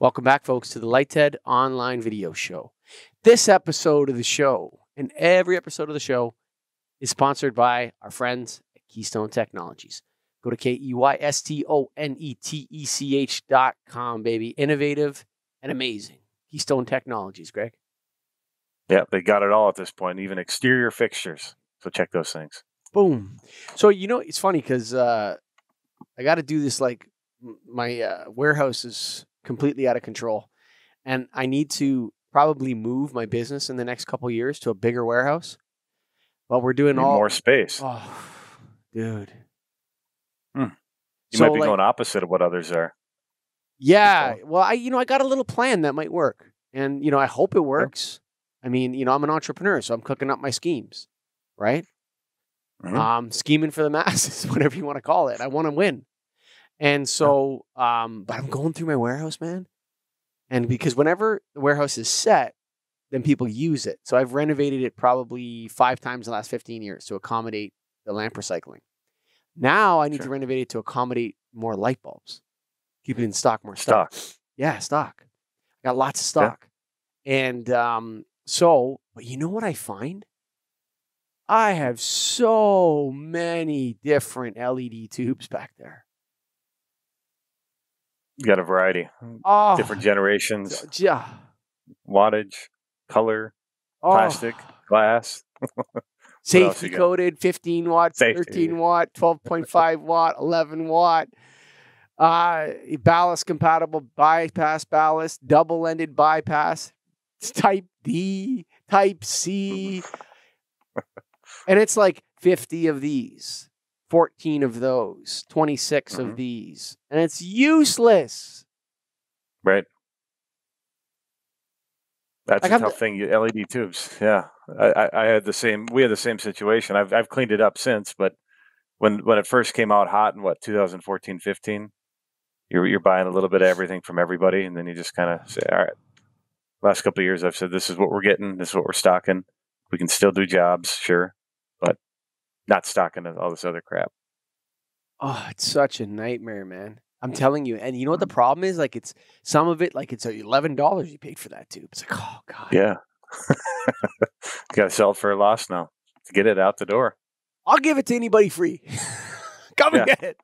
Welcome back, folks, to the Lighthead Online Video Show. This episode of the show, and every episode of the show, is sponsored by our friends at Keystone Technologies. Go to KEYSTONETECH.com, baby. Innovative and amazing. Keystone Technologies, Greg. Yeah, they got it all at this point, even exterior fixtures. So check those things. Boom. So, it's funny because I got to do this like my warehouse is completely out of control. And I need to probably move my business in the next couple of years to a bigger warehouse. But we're doing more space. Oh, dude. You might be going opposite of what others are. Yeah. Well, I got a little plan that might work. And, I hope it works. I mean, I'm an entrepreneur, so I'm cooking up my schemes, right? Scheming for the masses, whatever you want to call it. I want to win. And so, but I'm going through my warehouse, man. And because whenever the warehouse is set, then people use it. So I've renovated it probably 5 times in the last 15 years to accommodate the lamp recycling. Now I need to renovate it to accommodate more light bulbs. Keep it in stock, more stock. Yeah, stock. I got lots of stock. Yeah. And but you know what I find? I have so many different LED tubes back there. You got a variety. Different generations. Yeah. Wattage, color, plastic, glass. Safety coated, 15 watt, 13 watt, 12.5 watt, 11 watt. Ballast compatible bypass ballast, double-ended bypass. It's type D, type C. And it's like 50 of these. 14 of those, 26 of these, and it's useless. Right. That's a tough thing. LED tubes. Yeah, I had the same. We had the same situation. I've cleaned it up since, but when it first came out hot in 2014, 15, you're buying a little bit of everything from everybody, and then you just kind of say, all right. Last couple of years, I've said this is what we're getting. This is what we're stocking. We can still do jobs, sure, but not stocking all this other crap. Oh, it's such a nightmare, man. I'm telling you. And you know what the problem is? Like, it's some of it, like it's $11 you paid for that tube. It's like, oh, God. Yeah. You got to sell it for a loss now to get it out the door. I'll give it to anybody free. Come and get it.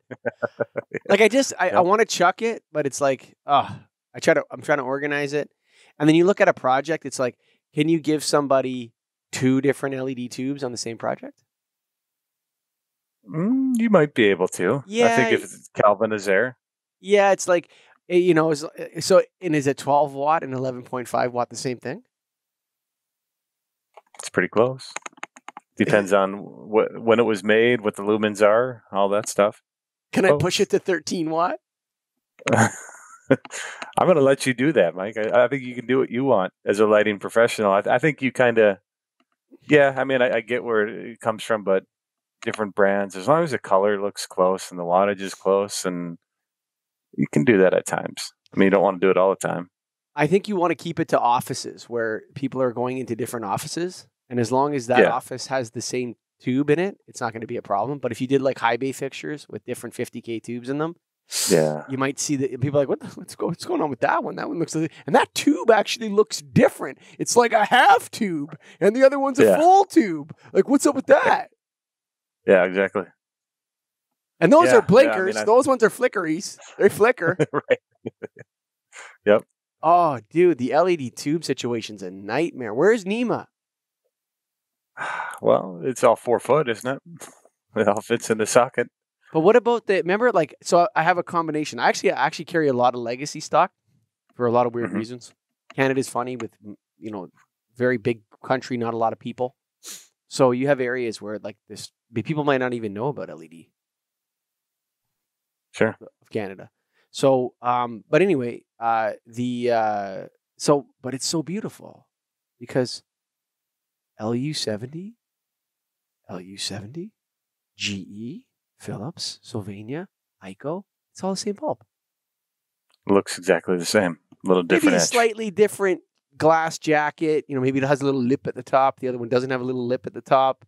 Like, I want to chuck it, but it's like, I'm trying to organize it. And then you look at a project, it's like, can you give somebody 2 different LED tubes on the same project? You might be able to. Yeah. I think if Calvin is there. Yeah, it's like, so, and is it 12 watt and 11.5 watt the same thing? It's pretty close. Depends on when it was made, what the lumens are, all that stuff. Can I push it to 13 watt? I'm going to let you do that, Mike. I think you can do what you want as a lighting professional. I think you kind of, I mean, I get where it comes from, but different brands, as long as the color looks close and the wattage is close, and you can do that at times. I mean, you don't want to do it all the time. I think you want to keep it to offices where people are going into different offices. And as long as that office has the same tube in it, it's not going to be a problem. But if you did like high bay fixtures with different 50K tubes in them, you might see that people are like, what's going on with that one? That one looks like, and that tube actually looks different. It's like a half tube and the other one's a full tube. Like, what's up with that? Yeah, exactly. And those are blinkers. Those ones are flickeries. They flicker. Right. Yep. Oh, dude, the LED tube situation's a nightmare. Where's Nima? Well, it's all 4 foot, isn't it? It all fits in the socket. But what about remember, like, so I have a combination. I actually carry a lot of legacy stock for a lot of weird reasons. Canada's funny with, very big country, not a lot of people. So you have areas where like this, people might not even know about LED. Sure. Of Canada. So, but anyway, but it's so beautiful because LU70, GE, Philips, Sylvania, Ico, it's all the same bulb. Looks exactly the same. A little different. Maybe a slightly different glass jacket. Maybe it has a little lip at the top. The other one doesn't have a little lip at the top,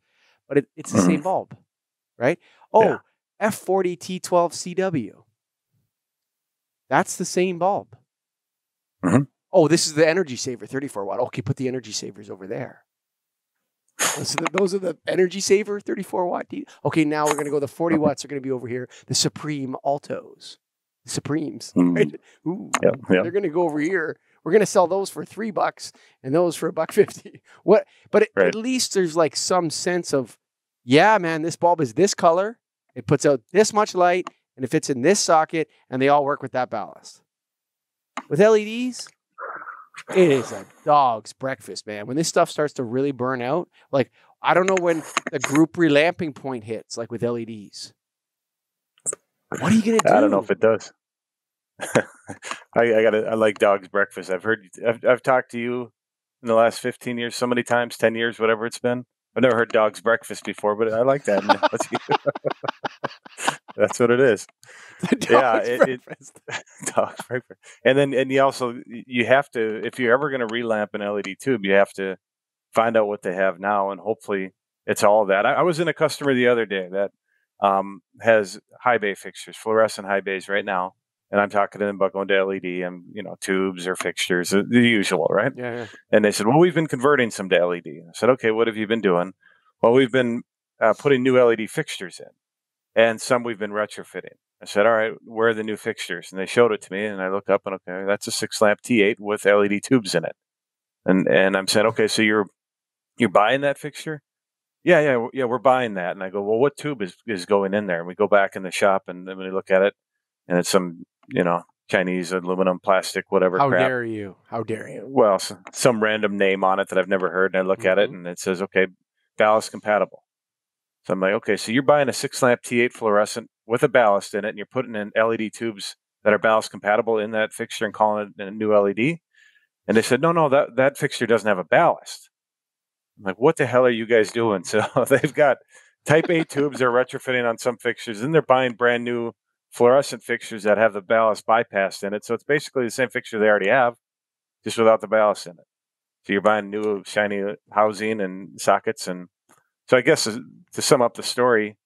but it's the same bulb, right? Oh, F40 T12 CW. That's the same bulb. Mm-hmm. Oh, this is the energy saver, 34 watt. Okay, put the energy savers over there. Those are the energy saver, 34 watt. Okay, now we're going to go, the 40 watts are going to be over here. The Supreme Altos. The Supremes. Right? Ooh, yep. They're going to go over here. We're going to sell those for $3 and those for $1.50. What? But Right. at least there's like some sense of, yeah, man, this bulb is this color. It puts out this much light and it fits in this socket and they all work with that ballast. With LEDs, it is a dog's breakfast, man. When this stuff starts to really burn out, like, I don't know when the group relamping point hits, like with LEDs. What are you going to do? I don't know if it does. I like dog's breakfast. I've talked to you in the last 15 years so many times, 10 years, whatever it's been. I've never heard dog's breakfast before, but I like that. That's what it is. Dog's breakfast. Dog's breakfast. And you have to, if you're ever going to relamp an LED tube, you have to find out what they have now, and hopefully it's all of that. I was in a customer the other day that has high bay fixtures, fluorescent high bays right now, and I'm talking to them about going to LED and tubes or fixtures, the usual, right? Yeah. And they said, well, we've been converting some to LED. I said, okay, what have you been doing? Well, we've been putting new LED fixtures in, and some we've been retrofitting. I said, all right, where are the new fixtures? And they showed it to me, and I look up and, okay, that's a 6-lamp T8 with LED tubes in it. And I'm saying, okay, so you're buying that fixture? Yeah, we're buying that. And I go, well, what tube is going in there? And we go back in the shop, and then we look at it, and it's some, Chinese aluminum, plastic, whatever crap. How dare you? Well, some random name on it that I've never heard. And I look at it, and it says, okay, ballast compatible. So I'm like, okay, so you're buying a 6-lamp T8 fluorescent with a ballast in it, and you're putting in LED tubes that are ballast compatible in that fixture and calling it a new LED? And they said, no, that fixture doesn't have a ballast. I'm like, what the hell are you guys doing? So they've got Type A tubes they're retrofitting on some fixtures, and they're buying brand new fluorescent fixtures that have the ballast bypassed in it. So it's basically the same fixture they already have, just without the ballast in it. So you're buying new shiny housing and sockets. And so I guess to sum up the story,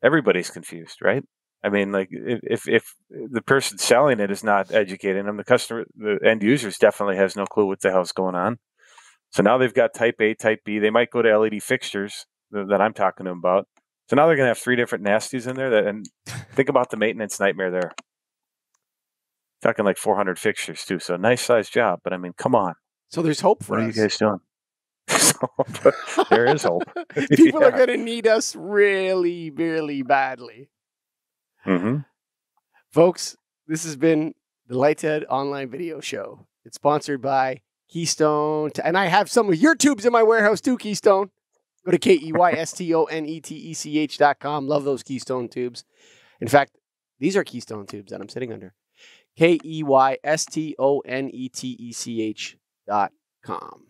everybody's confused, right? I mean, like, if the person selling it is not educating them, the end users definitely has no clue what the hell's going on. So now they've got Type A, Type B. They might go to LED fixtures that I'm talking to them about. So now they're going to have 3 different nasties in there. And think about the maintenance nightmare there. Talking like 400 fixtures too. So nice sized job, but I mean, come on. So there's hope for us. What are you guys doing? There is hope. People are going to need us really, really badly. Mm-hmm. Folks, this has been the Lighthead Online Video Show. It's sponsored by Keystone. And I have some of your tubes in my warehouse too, Keystone. Go to KEYSTONETECH.com. Love those Keystone tubes. In fact, these are Keystone tubes that I'm sitting under. KEYSTONETECH.com.